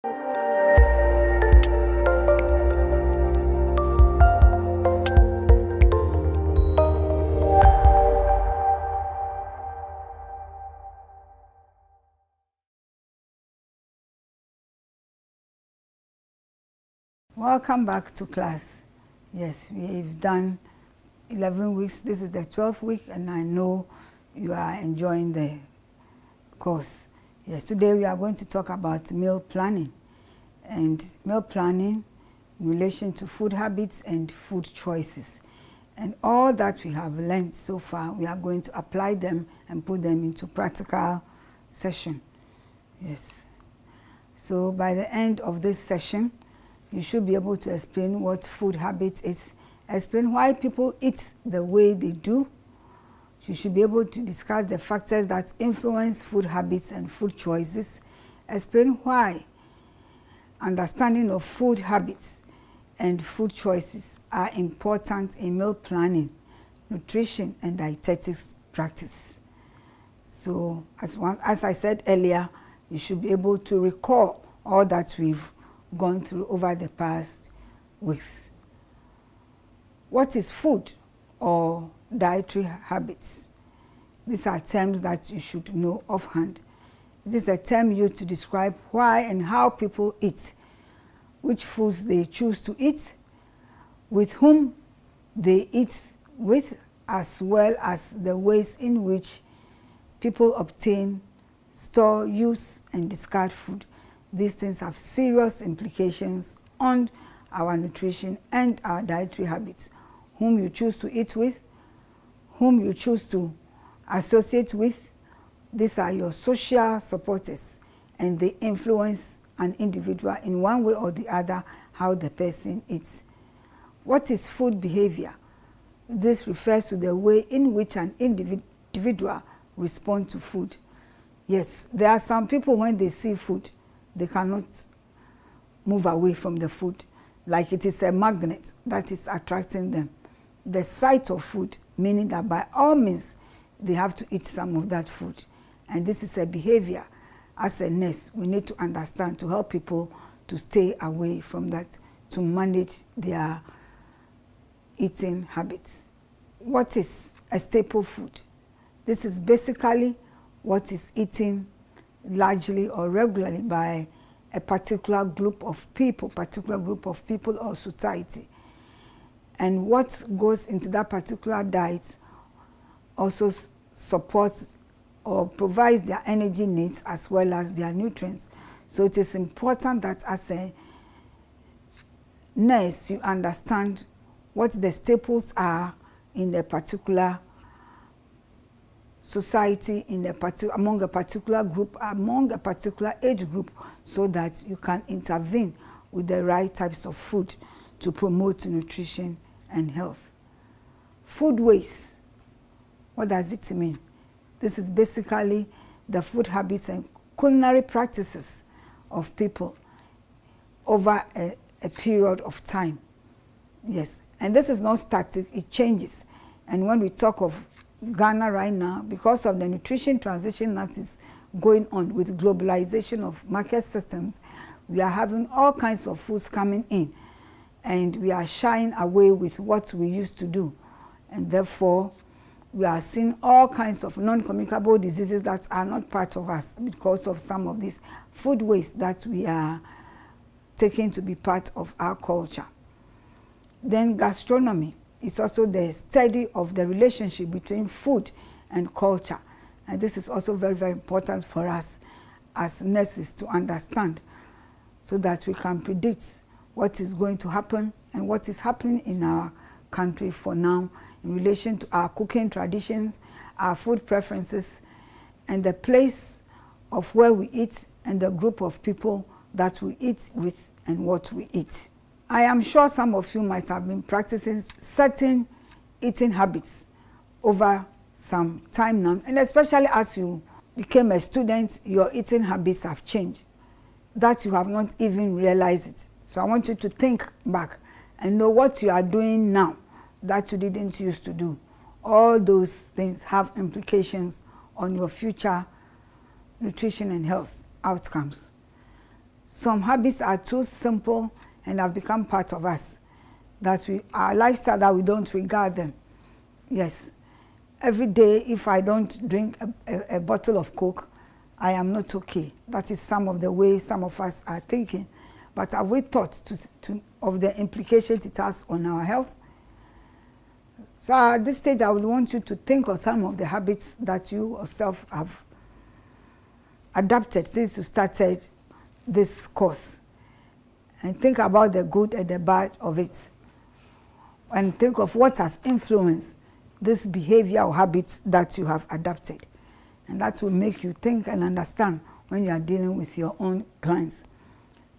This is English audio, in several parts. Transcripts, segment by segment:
Welcome back to class. Yes, we've done 11 weeks. This is the 12th week, and I know you are enjoying the course. Yes, today we are going to talk about meal planning, and meal planning in relation to food habits and food choices. And all that we have learned so far, we are going to apply them and put them into practical session. Yes. So by the end of this session, you should be able to explain what food habit is, explain why people eat the way they do. You should be able to discuss the factors that influence food habits and food choices, explain why understanding of food habits and food choices are important in meal planning, nutrition, and dietetics practice. So as I said earlier, you should be able to recall all that we've gone through over the past weeks. What is food or dietary habits? These are terms that you should know offhand. This is a term used to describe why and how people eat, which foods they choose to eat, with whom they eat with, as well as the ways in which people obtain, store, use, and discard food. These things have serious implications on our nutrition and our dietary habits. Whom you choose to eat with, whom you choose to associate with, these are your social supporters, and they influence an individual in one way or the other how the person eats. What is food behavior? This refers to the way in which an individual responds to food. Yes, there are some people when they see food, they cannot move away from the food, like it is a magnet that is attracting them. The sight of food, meaning that by all means they have to eat some of that food. And this is a behavior. As a nurse, we need to understand to help people to stay away from that, to manage their eating habits. What is a staple food? This is basically what is eaten largely or regularly by a particular group of people or society. And what goes into that particular diet also supports or provides their energy needs as well as their nutrients. So it is important that as a nurse, you understand what the staples are in a particular society, among a particular group, among a particular age group, so that you can intervene with the right types of food to promote nutrition and health. Food waste. What does it mean? This is basically the food habits and culinary practices of people over a period of time. Yes, and this is not static, it changes. And when we talk of Ghana right now, because of the nutrition transition that is going on with globalization of market systems, we are having all kinds of foods coming in, and we are shying away with what we used to do. And therefore, we are seeing all kinds of non-communicable diseases that are not part of us because of some of these food waste that we are taking to be part of our culture. Then gastronomy is also the study of the relationship between food and culture. And this is also very, very important for us as nurses to understand, so that we can predict what is going to happen and what is happening in our country for now in relation to our cooking traditions, our food preferences, and the place of where we eat and the group of people that we eat with and what we eat. I am sure some of you might have been practicing certain eating habits over some time now, and especially as you became a student, your eating habits have changed, that you have not even realized it. So I want you to think back and know what you are doing now that you didn't used to do. All those things have implications on your future nutrition and health outcomes. Some habits are too simple and have become part of us, that our lifestyle, that we don't regard them. Yes, every day if I don't drink a bottle of Coke, I am not okay. That is some of the ways some of us are thinking. But have we thought of the implications it has on our health? So at this stage, I would want you to think of some of the habits that you yourself have adapted since you started this course. And think about the good and the bad of it. And think of what has influenced this behavior or habit that you have adapted. And that will make you think and understand when you are dealing with your own clients.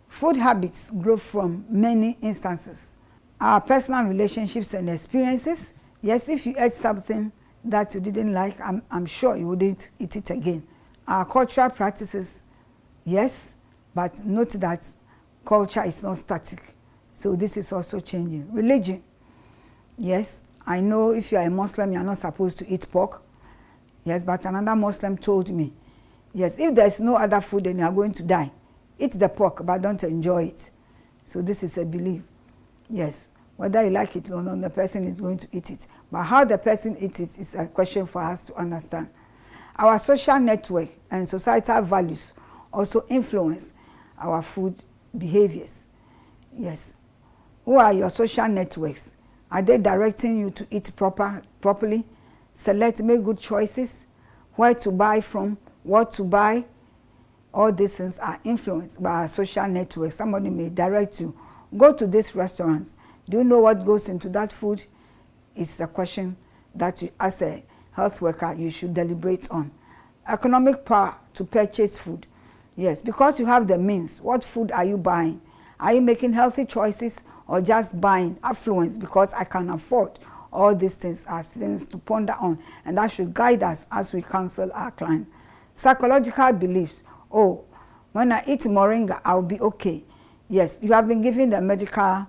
Food habits grow from many instances. Our personal relationships and experiences. Yes, if you ate something that you didn't like, I'm sure you wouldn't eat it again. Our cultural practices, yes, but note that culture is not static. So this is also changing. Religion, yes, I know if you are a Muslim, you are not supposed to eat pork. Yes, but another Muslim told me, yes, if there is no other food, then you are going to die. Eat the pork, but don't enjoy it. So this is a belief. Yes, whether you like it or not, the person is going to eat it. But how the person eats it is a question for us to understand. Our social network and societal values also influence our food behaviors. Yes. Who are your social networks? Are they directing you to eat properly? Select, make good choices, where to buy from, what to buy. All these things are influenced by our social network. Somebody may direct you, go to this restaurant. Do you know what goes into that food? It's a question that you, as a health worker, you should deliberate on. Economic power to purchase food. Yes, because you have the means, what food are you buying? Are you making healthy choices or just buying affluence because I can afford? All these things are things to ponder on, and that should guide us as we counsel our clients. Psychological beliefs. Oh, when I eat moringa, I'll be okay. Yes, you have been given the medical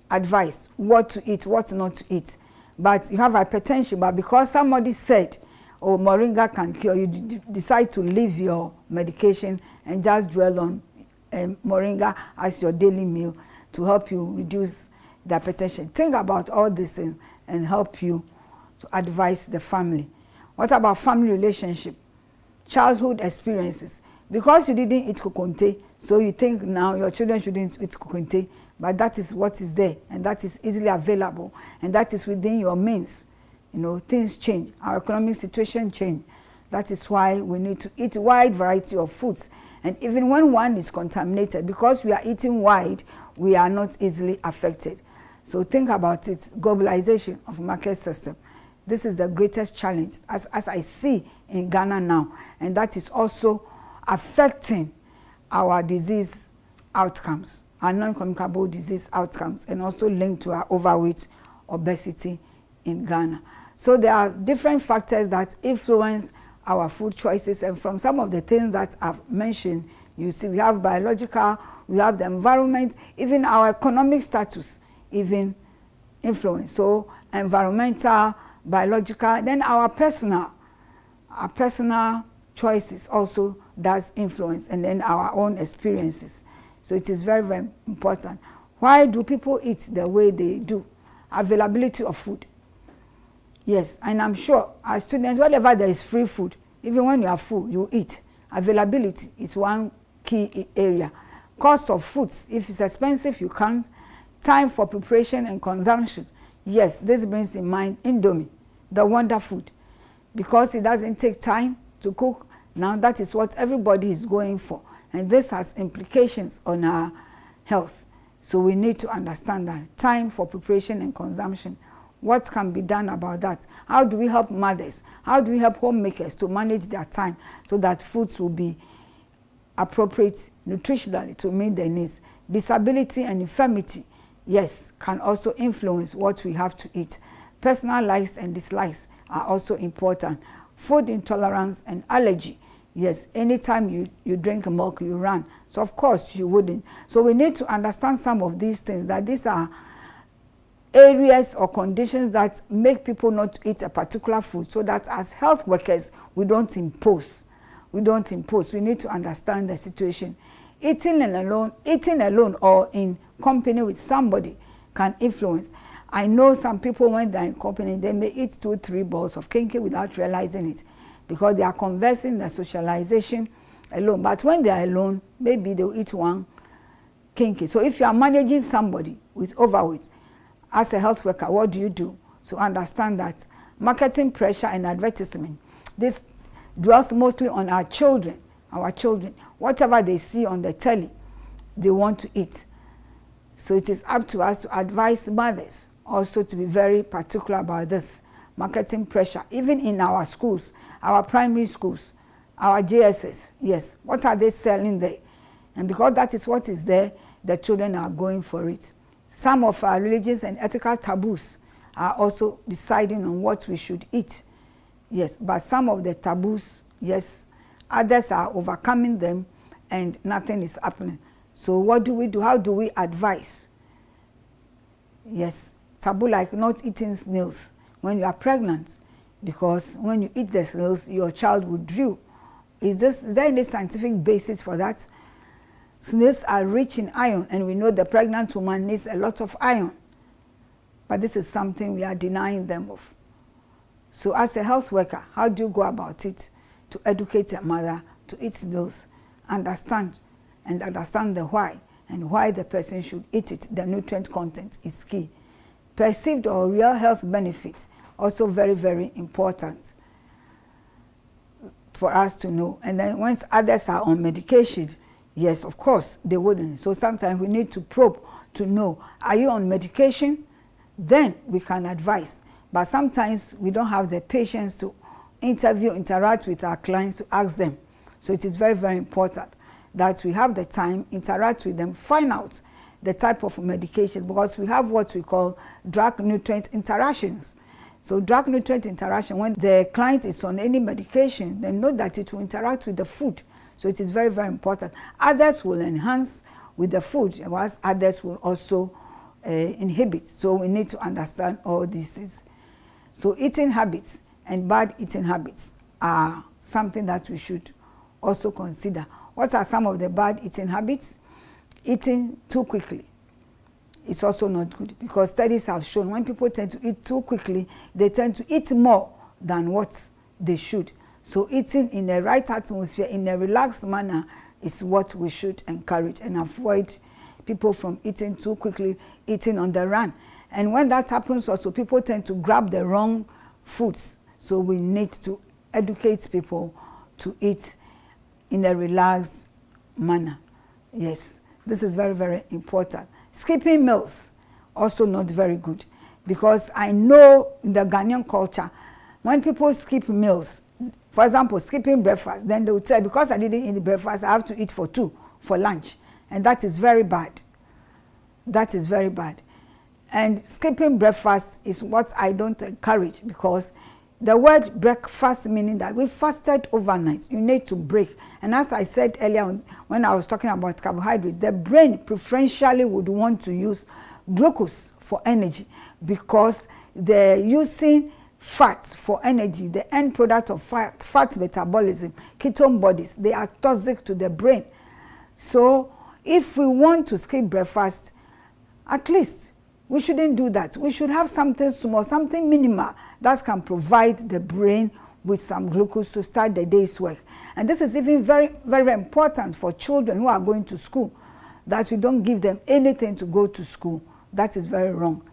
advice, what to eat, what not to eat. But you have hypertension, but because somebody said, oh, moringa can cure, you decide to leave your medication and just dwell on moringa as your daily meal to help you reduce the hypertension. Think about all these things and help you to advise the family. What about family relationship? Childhood experiences. Because you didn't eat kokonte, so you think now your children shouldn't eat kokonte, but that is what is there, and that is easily available, and that is within your means. You know, things change. Our economic situation change. That is why we need to eat a wide variety of foods. And even when one is contaminated, because we are eating wide, we are not easily affected. So think about it, globalization of market system. This is the greatest challenge as I see in Ghana now. And that is also affecting our disease outcomes, our non-communicable disease outcomes, and also linked to our overweight, obesity in Ghana. So there are different factors that influence our food choices, and from some of the things that I've mentioned, you see we have biological, we have the environment, even our economic status, even influence. So environmental, biological, then our personal choices also does influence, and then our own experiences. So it is very, very important. Why do people eat the way they do? Availability of food. Yes, and I'm sure as students, whenever there is free food, even when you are full, you eat. Availability is one key area. Cost of foods, if it's expensive, you can't. Time for preparation and consumption. Yes, this brings in mind Indomie, the wonder food. Because it doesn't take time to cook, now that is what everybody is going for. And this has implications on our health. So we need to understand that. Time for preparation and consumption. What can be done about that? How do we help mothers? How do we help homemakers to manage their time so that foods will be appropriate nutritionally to meet their needs? Disability and infirmity, yes, can also influence what we have to eat. Personal likes and dislikes are also important. Food intolerance and allergy. Yes, anytime you drink milk, you run. So of course you wouldn't. So we need to understand some of these things, that these are areas or conditions that make people not eat a particular food, so that as health workers, we don't impose we don't impose. We need to understand the situation. Eating alone or in company with somebody can influence. I know some people, when they're in company, they may eat 2-3 balls of kinky without realizing it, because they are conversing, the socialization alone. But when they are alone, maybe they'll eat 1 kinky. So if you are managing somebody with overweight, as a health worker, what do you do? So understand that marketing pressure and advertisement, this dwells mostly on our children. Whatever they see on the telly, they want to eat. So it is up to us to advise mothers also to be very particular about this marketing pressure, even in our schools, our primary schools, our JSS. Yes, what are they selling there? And because that is what is there, the children are going for it. Some of our religious and ethical taboos are also deciding on what we should eat. Yes, but some of the taboos, yes, others are overcoming them and nothing is happening. So what do we do? How do we advise? Yes, taboo like not eating snails when you are pregnant, because when you eat the snails, your child will drool. Is there any scientific basis for that? Snails are rich in iron, and we know the pregnant woman needs a lot of iron. But this is something we are denying them of. So as a health worker, how do you go about it to educate a mother to eat snails, understand the why, and why the person should eat it? The nutrient content is key. Perceived or real health benefits, also very, very important for us to know. And then once others are on medication, yes, of course, they wouldn't. So sometimes we need to probe to know, are you on medication? Then we can advise. But sometimes we don't have the patience to interact with our clients to ask them. So it is very, very important that we have the time, interact with them, find out the type of medications, because we have what we call drug-nutrient interactions. So drug-nutrient interaction, when the client is on any medication, they know that it will interact with the food. So it is very, very important. Others will enhance with the food, whilst others will also inhibit. So we need to understand all these things. So eating habits and bad eating habits are something that we should also consider. What are some of the bad eating habits? Eating too quickly is also not good, because studies have shown when people tend to eat too quickly, they tend to eat more than what they should. So eating in the right atmosphere, in a relaxed manner, is what we should encourage, and avoid people from eating too quickly, eating on the run. And when that happens also, people tend to grab the wrong foods. So we need to educate people to eat in a relaxed manner. Yes, this is very, very important. Skipping meals, also not very good, because I know in the Ghanaian culture, when people skip meals, for example, skipping breakfast, then they will tell, because I didn't eat breakfast, I have to eat for 2 for lunch. And that is very bad. That is very bad. And skipping breakfast is what I don't encourage, because the word breakfast meaning that we fasted overnight. You need to break. And as I said earlier on, when I was talking about carbohydrates, the brain preferentially would want to use glucose for energy, because they're using fats for energy. The end product of fat metabolism, ketone bodies, they are toxic to the brain. So if we want to skip breakfast, at least we shouldn't do that. We should have something small, something minimal that can provide the brain with some glucose to start the day's work. And this is even very, very important for children who are going to school, that we don't give them anything to go to school. That is very wrong.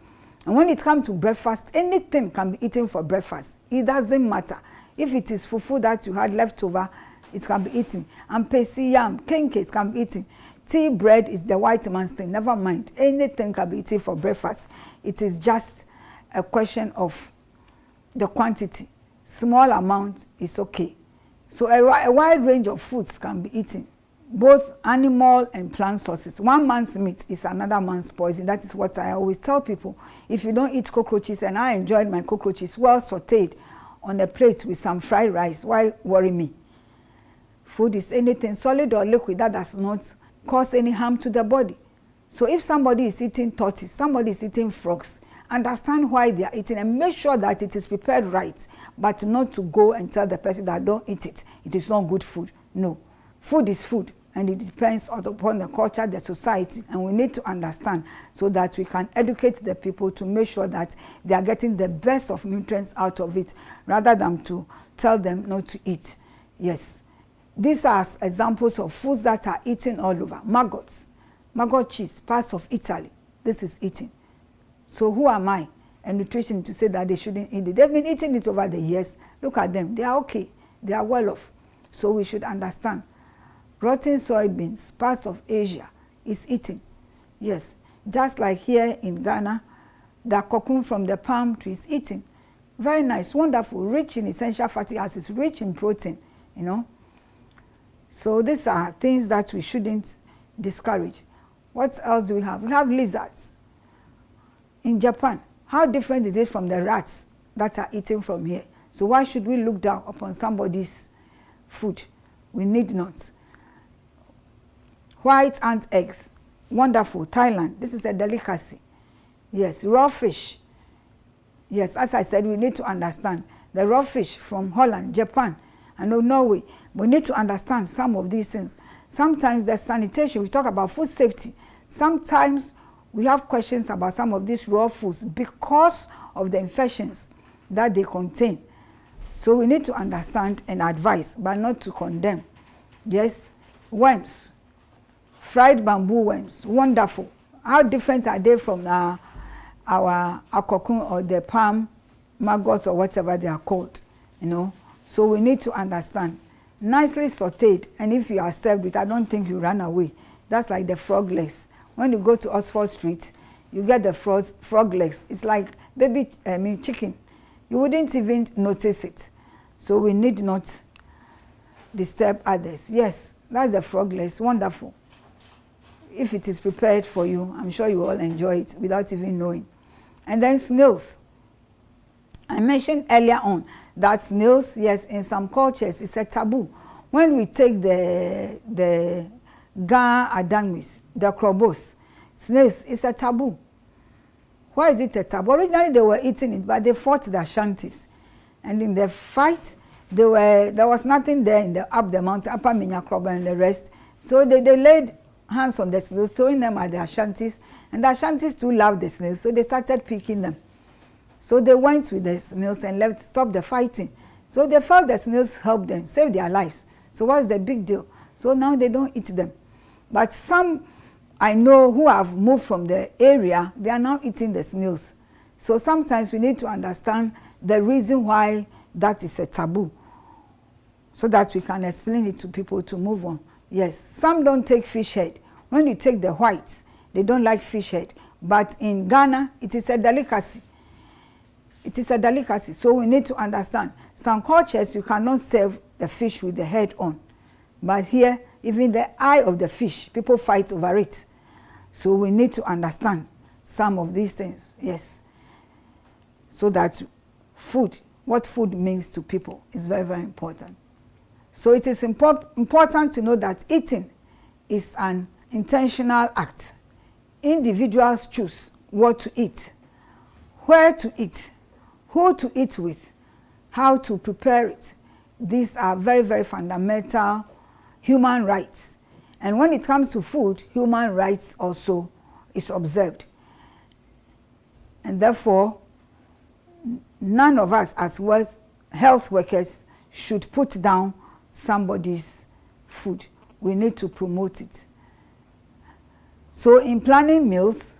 And when it comes to breakfast, anything can be eaten for breakfast. It doesn't matter. If it is fufu that you had left over, it can be eaten. And pesi yam, pancakes can be eaten. Tea bread is the white man's thing. Never mind. Anything can be eaten for breakfast. It is just a question of the quantity. Small amount is okay. So a wide range of foods can be eaten, both animal and plant sources. One man's meat is another man's poison. That is what I always tell people. If you don't eat cockroaches, and I enjoyed my cockroaches well sauteed on a plate with some fried rice, why worry me? Food is anything solid or liquid that does not cause any harm to the body. So if somebody is eating tortoise, somebody is eating frogs, understand why they are eating and make sure that it is prepared right, but not to go and tell the person that don't eat it. It is not good food. No. Food is food, and it depends upon the culture, the society, and we need to understand so that we can educate the people to make sure that they are getting the best of nutrients out of it, rather than to tell them not to eat. Yes. These are examples of foods that are eaten all over. Maggots, maggot cheese, parts of Italy. This is eating. So who am I, a nutrition, to say that they shouldn't eat it? They've been eating it over the years. Look at them. They are okay. They are well off. So we should understand. Rotten soybeans, parts of Asia, is eating. Yes. Just like here in Ghana, the cocoon from the palm tree is eating. Very nice, wonderful, rich in essential fatty acids, rich in protein, you know. So these are things that we shouldn't discourage. What else do we have? We have lizards. In Japan, how different is it from the rats that are eaten from here? So why should we look down upon somebody's food? We need not. White ant eggs, wonderful, Thailand. This is a delicacy. Yes, raw fish. Yes, as I said, we need to understand. The raw fish from Holland, Japan, and Norway. We need to understand some of these things. Sometimes the sanitation, we talk about food safety. Sometimes we have questions about some of these raw foods because of the infections that they contain. So we need to understand and advise, but not to condemn. Yes, worms, fried bamboo worms, wonderful. How different are they from our cocoon or the palm maggots or whatever they are called, you know? So we need to understand. Nicely sauteed, and if you are served with, I don't think you run away. That's like the frog legs. When you go to Oxford Street, you get the frog legs. It's like baby chicken. You wouldn't even notice it. So we need not disturb others. Yes, that's the frog legs. Wonderful. If it is prepared for you, I'm sure you all enjoy it without even knowing. And then snails. I mentioned earlier on that snails, yes, in some cultures, it's a taboo. When we take the Ga Adamis, the crobos, snails, it's a taboo. Why is it a taboo? Originally they were eating it, but they fought the Ashantis. And in the fight, there was nothing there in up the mountain, Upper Minyakroba and the rest. So they laid hands on the snails, throwing them at the Ashantis. And the Ashantis too loved the snails, so they started picking them. So they went with the snails and stopped the fighting. So they felt the snails helped them, saved their lives. So what's the big deal? So now they don't eat them. But some I know who have moved from the area, they are now eating the snails. So sometimes we need to understand the reason why that is a taboo, so that we can explain it to people to move on. Yes, some don't take fish head. When you take the whites, they don't like fish head. But in Ghana, it is a delicacy. It is a delicacy, so we need to understand. Some cultures, you cannot serve the fish with the head on. But here, even the eye of the fish, people fight over it. So we need to understand some of these things, yes. So that food, what food means to people is very, very important. So it is important to know that eating is an intentional act. Individuals choose what to eat, where to eat, who to eat with, how to prepare it. These are very, very fundamental human rights. And when it comes to food, human rights also is observed. And therefore, none of us as health workers should put down somebody's food. We need to promote it. So in planning meals,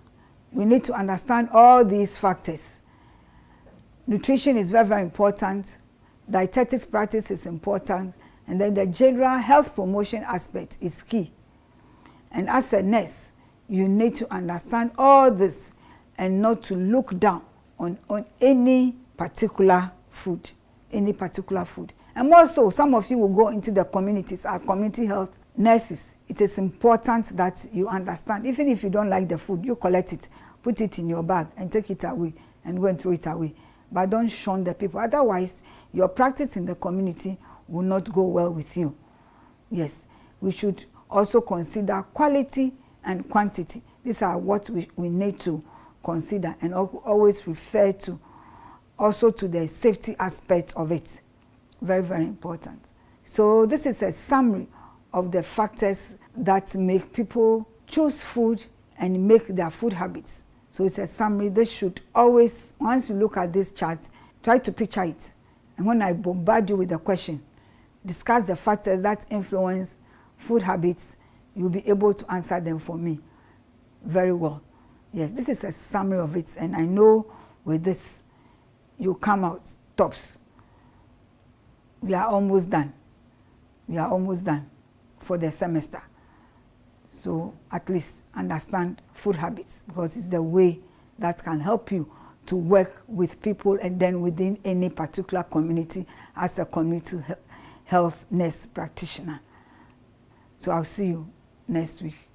we need to understand all these factors. Nutrition is very, very important. Dietetics practice is important. And then the general health promotion aspect is key. And as a nurse, you need to understand all this and not to look down on any particular food. Any particular food. And also, some of you will go into the communities, our community health nurses. It is important that you understand. Even if you don't like the food, you collect it, put it in your bag and take it away and go and throw it away. But don't shun the people. Otherwise, your practice in the community will not go well with you. Yes, we should also consider quality and quantity. These are what we need to consider, and always refer to also to the safety aspect of it. Very, very important. So this is a summary of the factors that make people choose food and make their food habits. So it's a summary. This should always, once you look at this chart, try to picture it. And when I bombard you with the question, discuss the factors that influence food habits, you'll be able to answer them for me very well. Yes, this is a summary of it, and I know with this, you come out tops. We are almost done. We are almost done for the semester. So at least understand food habits, because it's the way that can help you to work with people and then within any particular community as a community health nurse practitioner. So I'll see you next week.